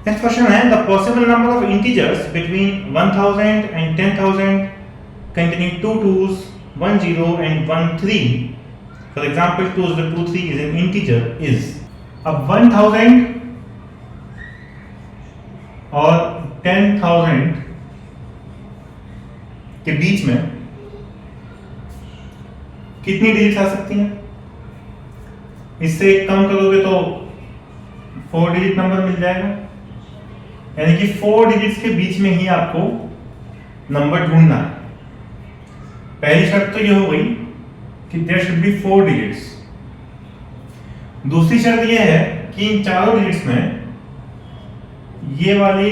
Next question है the possible number of integers between 1000 and 10000 containing two twos, 10 and 13. For example, 2023 is an integer is. अब 1000 और 10000 के बीच में कितनी digits आ सकती हैं? इससे कम करोगे तो 4 डिजिट नंबर मिल जाएगा, यानी कि 4 डिजिट्स के बीच में ही आपको नंबर ढूंढना है। पहली शर्त तो ये हो गई कि देयर शुड बी 4 डिजिट्स। दूसरी शर्त ये है कि इन चारों डिजिट्स में ये वाली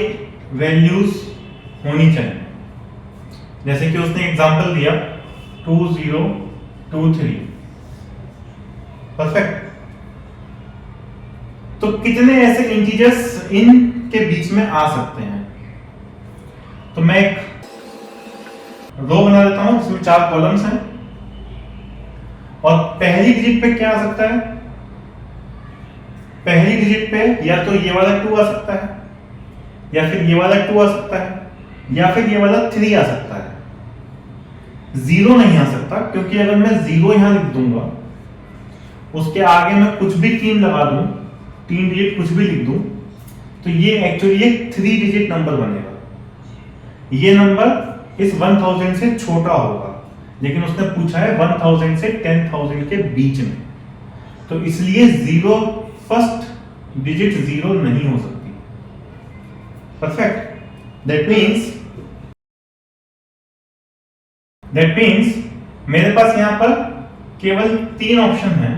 वैल्यूज होनी चाहिए। जैसे कि उसने एग्जांपल दिया 2023। परफेक्ट। तो कितने ऐसे इंटीजर्स इनके बीच में आ सकते हैं? तो मैं एक रो बना देता हूं जिसमें 4 कॉलम्स हैं और पहली डिजिट पे क्या आ सकता है? पहली डिजिट पे या तो ये वाला 2 आ सकता है, या फिर ये वाला 2 आ सकता है, या फिर ये वाला 3 आ सकता है। 0 नहीं आ सकता, क्योंकि अगर मैं 0 यहां लिख दूंगा, उसके आगे मैं कुछ भी 3 लगा दूं, 3 डिजिट कुछ भी लिख दूं, तो ये एक्चुअली एक 3 डिजिट नंबर बनेगा। ये नंबर इस 1000 से छोटा होगा, लेकिन उसने पूछा है 1000 से 10000 के बीच में, तो इसलिए 0 फर्स्ट डिजिट 0 नहीं हो सकती। परफेक्ट। दैट मीन्स मेरे पास यहां पर केवल 3 ऑप्शन हैं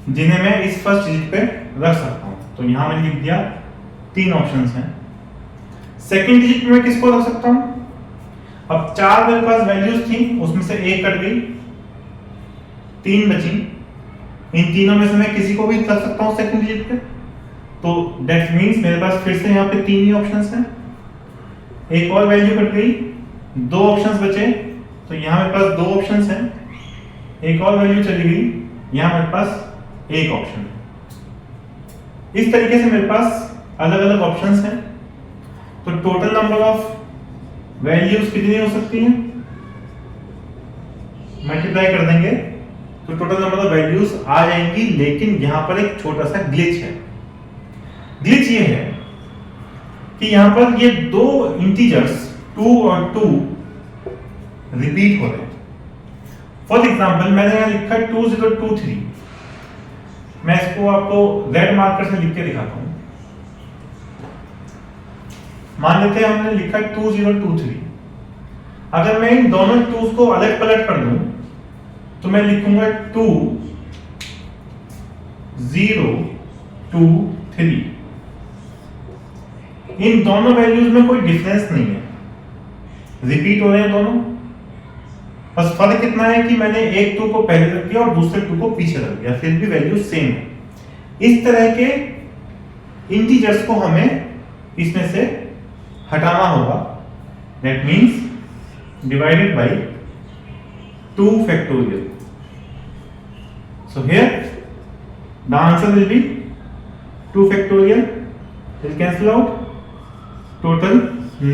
जिन्हें मैं इस फर्स्ट डिजिट पे रख सकता हूं। तो यहां मैंने लिख दिया 3 ऑप्शंस हैं। सेकंड डिजिट में मैं किसको रख सकता हूं? अब 4 मेरे पास वैल्यूज थी, उसमें से 1 कट गई, 3 बची। इन तीनों में से मैं किसी को भी रख सकता हूं सेकंड डिजिट पे। तो दैट मींस मेरे पास फिर से यहाँ पे 3 ही ऑप्शंस हैं। एक और वैल्यू कट गई, 2 ऑप्शंस बचे, तो यहाँ मेरे पास 2 ऑप्शंस हैं। एक और वैल्यू चली गई, यहाँ मेरे पास 1 ऑप्शन है। इस तरीके से मेरे पास अलग अलग ऑप्शंस हैं। तो टोटल नंबर ऑफ वैल्यूज कितनी हो सकती हैं? मल्टीप्लाई कर देंगे तो टोटल नंबर ऑफ वैल्यूज आ जाएंगी, लेकिन यहां पर एक छोटा सा ग्लिच है। ग्लिच ये है कि यहां पर ये 2 इंटीजर्स 2 और 2 रिपीट हो रहे हैं। फॉर एग्जांपल मैंने यहां लिखा 2023। मैं इसको आपको रेड मार्कर से लिख के दिखाता हूं। मान लेते हैं हमने लिखा 2023। अगर मैं इन दोनों 2s को अलग पलट कर दूं तो मैं लिखूंगा 2 0 2 3। इन दोनों वैल्यूज में कोई डिफरेंस नहीं है, रिपीट हो रहे हैं दोनों। बस फर्क कितना है कि मैंने एक 2 को पहले रख दिया और दूसरे 2 को पीछे रख दिया, फिर भी वैल्यू सेम है। इस तरह के इंटीजर्स को हमें इसमें से हटाना होगा। That means divided by 2 factorial. So here the answer will be 2 factorial. Will cancel out. Total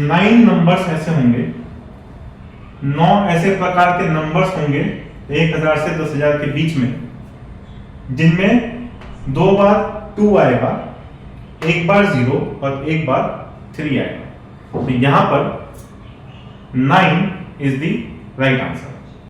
9 numbers ऐसे होंगे, 9 ऐसे प्रकार के नंबर्स होंगे 1000 से 10000 के बीच में, जिनमें 2 बार 2 आएगा, 1 बार 0 और 1 बार 3 आएगा। तो यहां पर 9 इज द राइट आंसर।